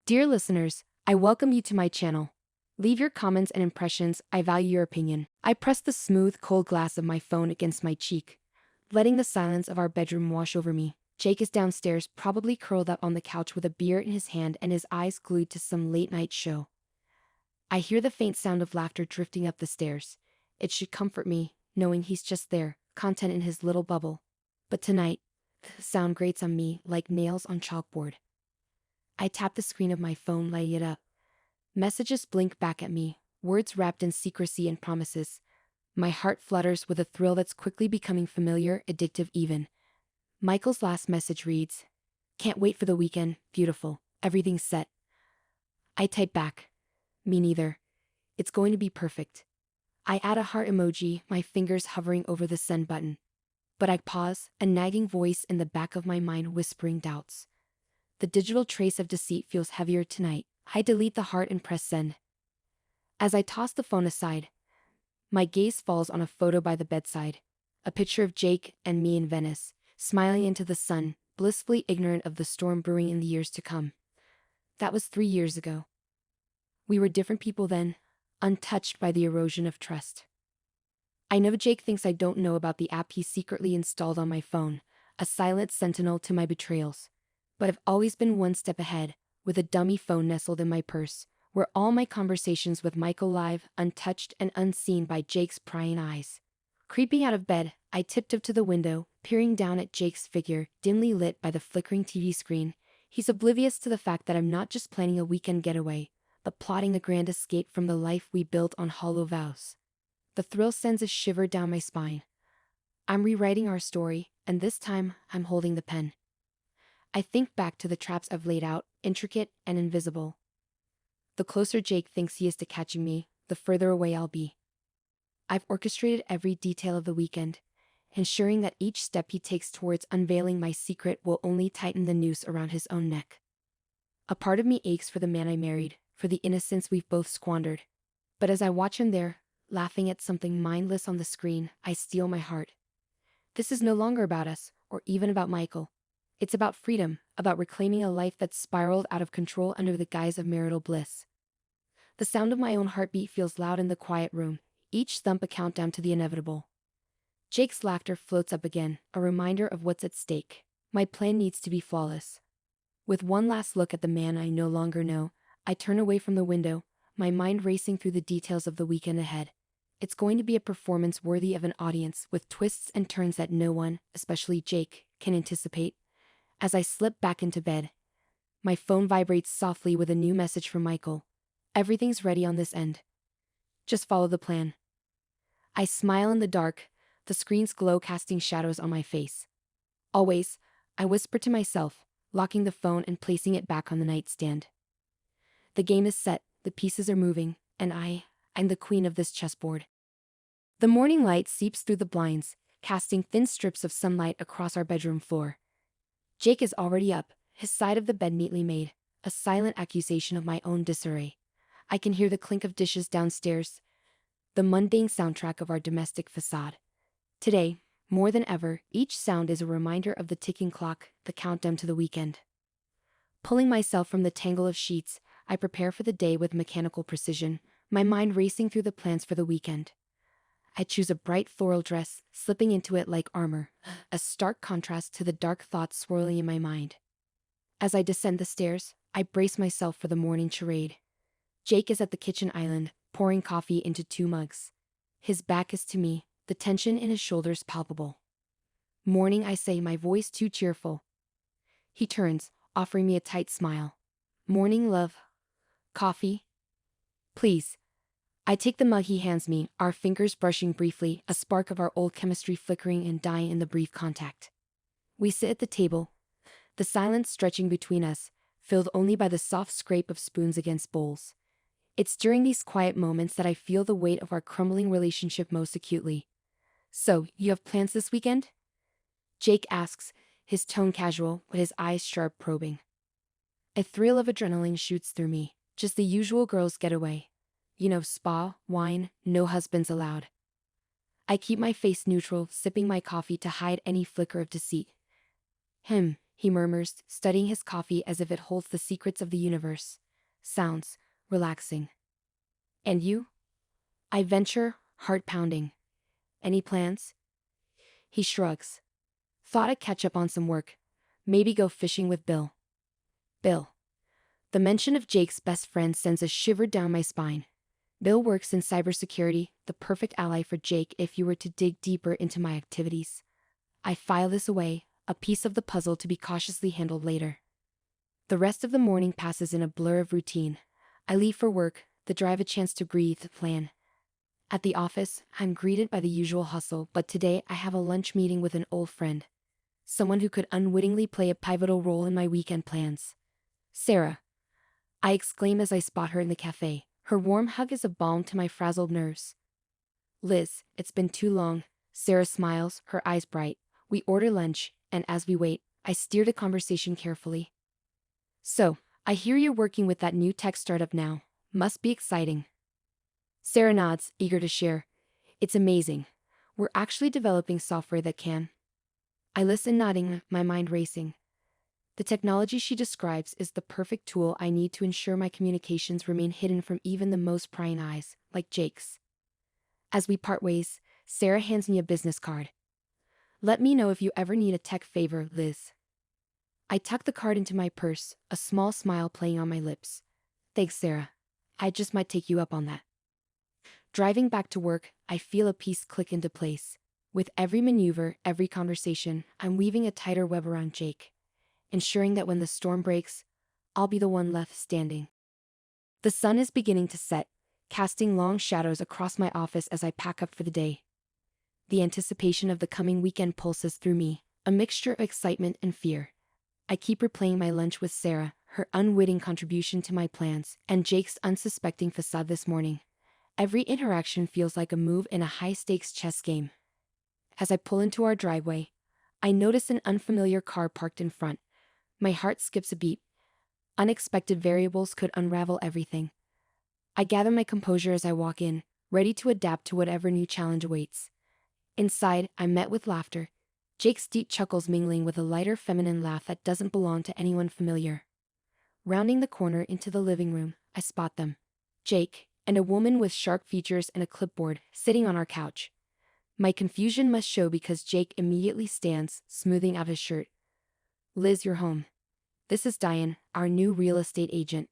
Dear listeners, I welcome you to my channel. Leave your comments and impressions, I value your opinion. I press the smooth, cold glass of my phone against my cheek, letting the silence of our bedroom wash over me. Jake is downstairs, probably curled up on the couch with a beer in his hand and his eyes glued to some late-night show. I hear the faint sound of laughter drifting up the stairs. It should comfort me, knowing he's just there, content in his little bubble. But tonight, the sound grates on me like nails on chalkboard. I tap the screen of my phone, lighting it up. Messages blink back at me, words wrapped in secrecy and promises. My heart flutters with a thrill that's quickly becoming familiar, addictive even. Michael's last message reads, "Can't wait for the weekend, beautiful, everything's set." I type back, "Me neither. It's going to be perfect." I add a heart emoji, my fingers hovering over the send button. But I pause, a nagging voice in the back of my mind whispering doubts. The digital trace of deceit feels heavier tonight. I delete the heart and press send. As I toss the phone aside, my gaze falls on a photo by the bedside. A picture of Jake and me in Venice, smiling into the sun, blissfully ignorant of the storm brewing in the years to come. That was 3 years ago. We were different people then, untouched by the erosion of trust. I know Jake thinks I don't know about the app he secretly installed on my phone, a silent sentinel to my betrayals. But I've always been one step ahead, with a dummy phone nestled in my purse, where all my conversations with Michael live, untouched and unseen by Jake's prying eyes. Creeping out of bed, I tiptoed to the window, peering down at Jake's figure, dimly lit by the flickering TV screen. He's oblivious to the fact that I'm not just planning a weekend getaway, but plotting a grand escape from the life we built on hollow vows. The thrill sends a shiver down my spine. I'm rewriting our story, and this time, I'm holding the pen. I think back to the traps I've laid out, intricate and invisible. The closer Jake thinks he is to catching me, the further away I'll be. I've orchestrated every detail of the weekend, ensuring that each step he takes towards unveiling my secret will only tighten the noose around his own neck. A part of me aches for the man I married, for the innocence we've both squandered. But as I watch him there, laughing at something mindless on the screen, I steel my heart. This is no longer about us, or even about Michael. It's about freedom, about reclaiming a life that's spiraled out of control under the guise of marital bliss. The sound of my own heartbeat feels loud in the quiet room, each thump a countdown to the inevitable. Jake's laughter floats up again, a reminder of what's at stake. My plan needs to be flawless. With one last look at the man I no longer know, I turn away from the window, my mind racing through the details of the weekend ahead. It's going to be a performance worthy of an audience, with twists and turns that no one, especially Jake, can anticipate. As I slip back into bed, my phone vibrates softly with a new message from Michael. "Everything's ready on this end. Just follow the plan." I smile in the dark, the screen's glow casting shadows on my face. "Always," I whisper to myself, locking the phone and placing it back on the nightstand. The game is set, the pieces are moving, and I'm the queen of this chessboard. The morning light seeps through the blinds, casting thin strips of sunlight across our bedroom floor. Jake is already up, his side of the bed neatly made, a silent accusation of my own disarray. I can hear the clink of dishes downstairs, the mundane soundtrack of our domestic facade. Today, more than ever, each sound is a reminder of the ticking clock, the countdown to the weekend. Pulling myself from the tangle of sheets, I prepare for the day with mechanical precision, my mind racing through the plans for the weekend. I choose a bright floral dress, slipping into it like armor, a stark contrast to the dark thoughts swirling in my mind. As I descend the stairs, I brace myself for the morning charade. Jake is at the kitchen island, pouring coffee into 2 mugs. His back is to me, the tension in his shoulders palpable. "Morning," I say, my voice too cheerful. He turns, offering me a tight smile. "Morning, love. Coffee?" "Please." I take the mug he hands me, our fingers brushing briefly, a spark of our old chemistry flickering and dying in the brief contact. We sit at the table, the silence stretching between us, filled only by the soft scrape of spoons against bowls. It's during these quiet moments that I feel the weight of our crumbling relationship most acutely. "So, you have plans this weekend?" Jake asks, his tone casual, but his eyes sharp, probing. A thrill of adrenaline shoots through me, just the usual girls' getaway. You know, spa, wine, no husbands allowed. I keep my face neutral, sipping my coffee to hide any flicker of deceit. he murmurs, studying his coffee as if it holds the secrets of the universe. Sounds relaxing. And you? I venture, heart pounding. Any plans? He shrugs. Thought I'd catch up on some work. Maybe go fishing with Bill. Bill. The mention of Jake's best friend sends a shiver down my spine. Bill works in cybersecurity, the perfect ally for Jake if you were to dig deeper into my activities. I file this away, a piece of the puzzle to be cautiously handled later. The rest of the morning passes in a blur of routine. I leave for work, the drive a chance to breathe, plan. At the office, I'm greeted by the usual hustle, but today I have a lunch meeting with an old friend. Someone who could unwittingly play a pivotal role in my weekend plans. Sarah. I exclaim as I spot her in the cafe. Her warm hug is a balm to my frazzled nerves. Liz, it's been too long. Sarah smiles, her eyes bright. We order lunch, and as we wait, I steer the conversation carefully. So, I hear you're working with that new tech startup now. Must be exciting. Sarah nods, eager to share. It's amazing. We're actually developing software that can. I listen nodding, my mind racing. The technology she describes is the perfect tool I need to ensure my communications remain hidden from even the most prying eyes, like Jake's. As we part ways, Sarah hands me a business card. Let me know if you ever need a tech favor, Liz. I tuck the card into my purse, a small smile playing on my lips. Thanks, Sarah. I just might take you up on that. Driving back to work, I feel a piece click into place. With every maneuver, every conversation, I'm weaving a tighter web around Jake, ensuring that when the storm breaks, I'll be the one left standing. The sun is beginning to set, casting long shadows across my office as I pack up for the day. The anticipation of the coming weekend pulses through me, a mixture of excitement and fear. I keep replaying my lunch with Sarah, her unwitting contribution to my plans, and Jake's unsuspecting facade this morning. Every interaction feels like a move in a high-stakes chess game. As I pull into our driveway, I notice an unfamiliar car parked in front. My heart skips a beat. Unexpected variables could unravel everything. I gather my composure as I walk in, ready to adapt to whatever new challenge awaits. Inside, I'm met with laughter. Jake's deep chuckles mingling with a lighter feminine laugh that doesn't belong to anyone familiar. Rounding the corner into the living room, I spot them. Jake, and a woman with sharp features and a clipboard, sitting on our couch. My confusion must show because Jake immediately stands, smoothing out his shirt. Liz, you're home. This is Diane, our new real estate agent.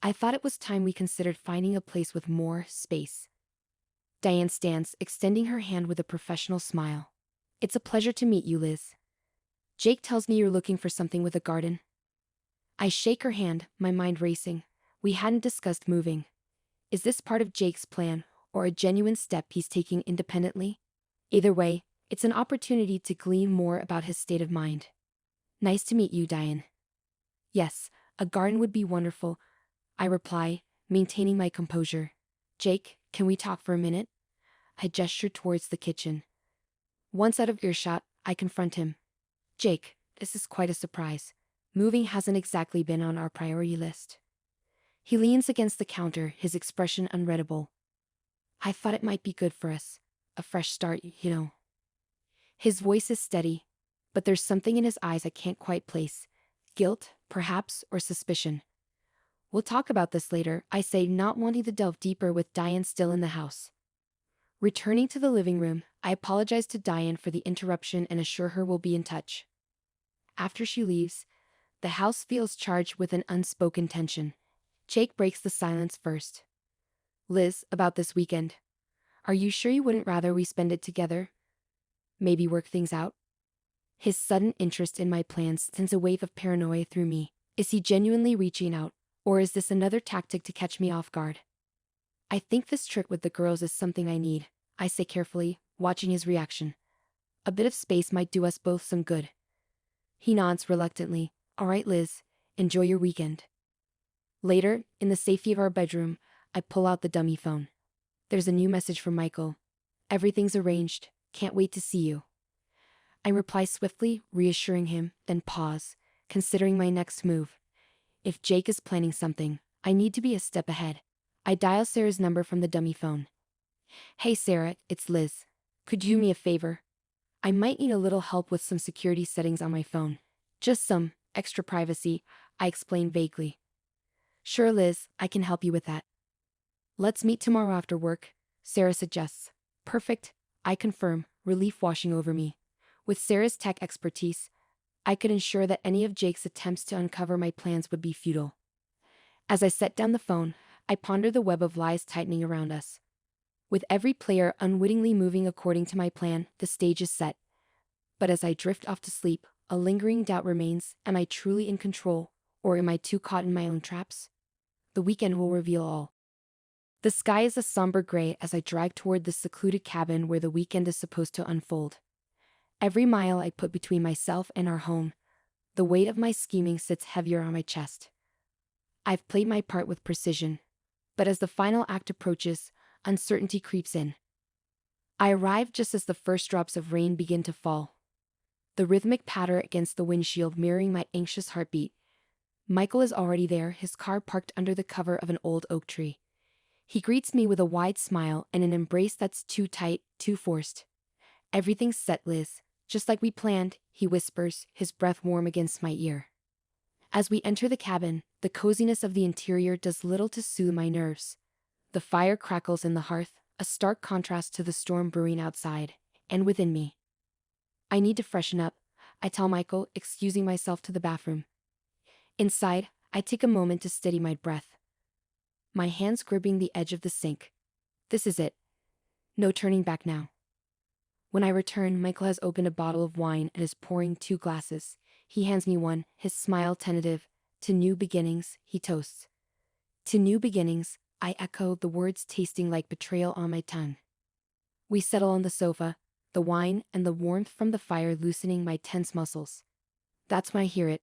I thought it was time we considered finding a place with more space. Diane stands, extending her hand with a professional smile. It's a pleasure to meet you, Liz. Jake tells me you're looking for something with a garden. I shake her hand, my mind racing. We hadn't discussed moving. Is this part of Jake's plan, or a genuine step he's taking independently? Either way, it's an opportunity to glean more about his state of mind. Nice to meet you, Diane. Yes, a garden would be wonderful, I reply, maintaining my composure. Jake, can we talk for a minute? I gesture towards the kitchen. Once out of earshot, I confront him. Jake, this is quite a surprise. Moving hasn't exactly been on our priority list. He leans against the counter, his expression unreadable. I thought it might be good for us. A fresh start, you know. His voice is steady, but there's something in his eyes I can't quite place. Guilt, perhaps, or suspicion. We'll talk about this later, I say, not wanting to delve deeper with Diane still in the house. Returning to the living room, I apologize to Diane for the interruption and assure her we'll be in touch. After she leaves, the house feels charged with an unspoken tension. Jake breaks the silence first. Liz, about this weekend. Are you sure you wouldn't rather we spend it together? Maybe work things out? His sudden interest in my plans sends a wave of paranoia through me. Is he genuinely reaching out, or is this another tactic to catch me off guard? I think this trick with the girls is something I need, I say carefully, watching his reaction. A bit of space might do us both some good. He nods reluctantly. All right, Liz, enjoy your weekend. Later, in the safety of our bedroom, I pull out the dummy phone. There's a new message from Michael. Everything's arranged, can't wait to see you. I reply swiftly, reassuring him, then pause, considering my next move. If Jake is planning something, I need to be a step ahead. I dial Sarah's number from the dummy phone. Hey Sarah, it's Liz. Could you do me a favor? I might need a little help with some security settings on my phone. Just some extra privacy, I explain vaguely. Sure, Liz, I can help you with that. Let's meet tomorrow after work, Sarah suggests. Perfect, I confirm, relief washing over me. With Sarah's tech expertise, I could ensure that any of Jake's attempts to uncover my plans would be futile. As I set down the phone, I ponder the web of lies tightening around us. With every player unwittingly moving according to my plan, the stage is set. But as I drift off to sleep, a lingering doubt remains: am I truly in control, or am I too caught in my own traps? The weekend will reveal all. The sky is a somber gray as I drive toward the secluded cabin where the weekend is supposed to unfold. Every mile I put between myself and our home, the weight of my scheming sits heavier on my chest. I've played my part with precision, but as the final act approaches, uncertainty creeps in. I arrive just as the first drops of rain begin to fall, the rhythmic patter against the windshield mirroring my anxious heartbeat. Michael is already there, his car parked under the cover of an old oak tree. He greets me with a wide smile and an embrace that's too tight, too forced. Everything's set, Liz, just like we planned, he whispers, his breath warm against my ear. As we enter the cabin, the coziness of the interior does little to soothe my nerves. The fire crackles in the hearth, a stark contrast to the storm brewing outside, and within me. I need to freshen up, I tell Michael, excusing myself to the bathroom. Inside, I take a moment to steady my breath, my hands gripping the edge of the sink. This is it. No turning back now. When I return, Michael has opened a bottle of wine and is pouring 2 glasses. He hands me one, his smile tentative. To new beginnings, he toasts. To new beginnings, I echo, the words tasting like betrayal on my tongue. We settle on the sofa, the wine and the warmth from the fire loosening my tense muscles. That's when I hear it,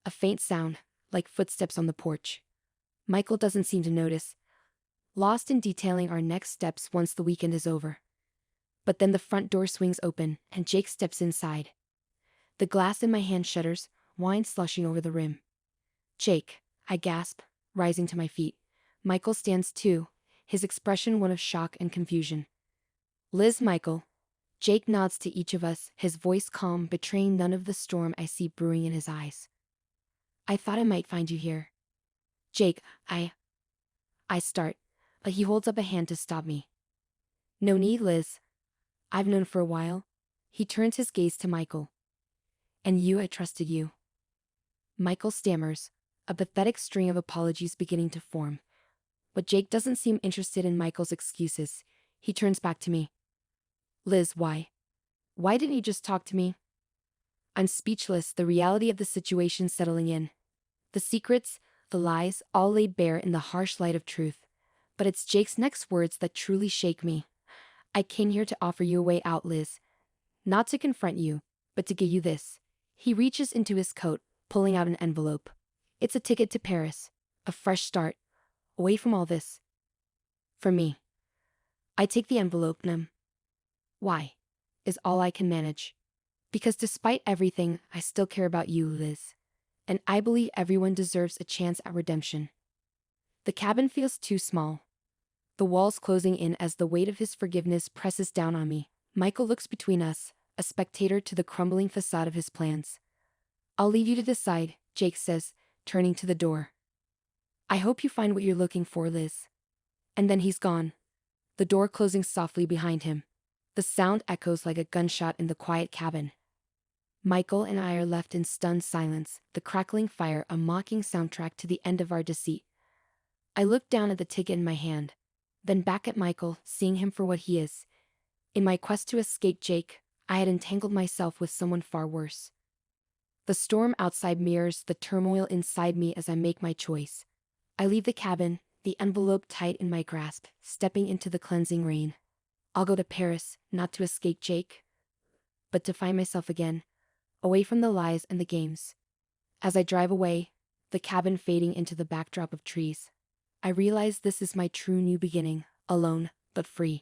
a faint sound, like footsteps on the porch. Michael doesn't seem to notice, lost in detailing our next steps once the weekend is over. But then the front door swings open, and Jake steps inside. The glass in my hand shudders, wine slushing over the rim. Jake, I gasp, rising to my feet. Michael stands too, his expression one of shock and confusion. Liz, Michael. Jake nods to each of us, his voice calm, betraying none of the storm I see brewing in his eyes. I thought I might find you here. Jake, I start, but he holds up a hand to stop me. No need, Liz. I've known for a while. He turns his gaze to Michael. And you, I trusted you. Michael stammers, a pathetic string of apologies beginning to form. But Jake doesn't seem interested in Michael's excuses. He turns back to me. Liz, why? Why didn't you just talk to me? I'm speechless, the reality of the situation settling in. The secrets, the lies, all laid bare in the harsh light of truth. But it's Jake's next words that truly shake me. I came here to offer you a way out, Liz. Not to confront you, but to give you this. He reaches into his coat, pulling out an envelope. It's a ticket to Paris. A fresh start. Away from all this. For me. I take the envelope, numb. Why? Is all I can manage. Because despite everything, I still care about you, Liz. And I believe everyone deserves a chance at redemption. The cabin feels too small, the walls closing in as the weight of his forgiveness presses down on me. Michael looks between us, a spectator to the crumbling facade of his plans. I'll leave you to decide, Jake says, turning to the door. I hope you find what you're looking for, Liz. And then he's gone, the door closing softly behind him. The sound echoes like a gunshot in the quiet cabin. Michael and I are left in stunned silence, the crackling fire a mocking soundtrack to the end of our deceit. I look down at the ticket in my hand, then back at Michael, seeing him for what he is. In my quest to escape Jake, I had entangled myself with someone far worse. The storm outside mirrors the turmoil inside me as I make my choice. I leave the cabin, the envelope tight in my grasp, stepping into the cleansing rain. I'll go to Paris, not to escape Jake, but to find myself again, away from the lies and the games. As I drive away, the cabin fading into the backdrop of trees, I realize this is my true new beginning, alone, but free.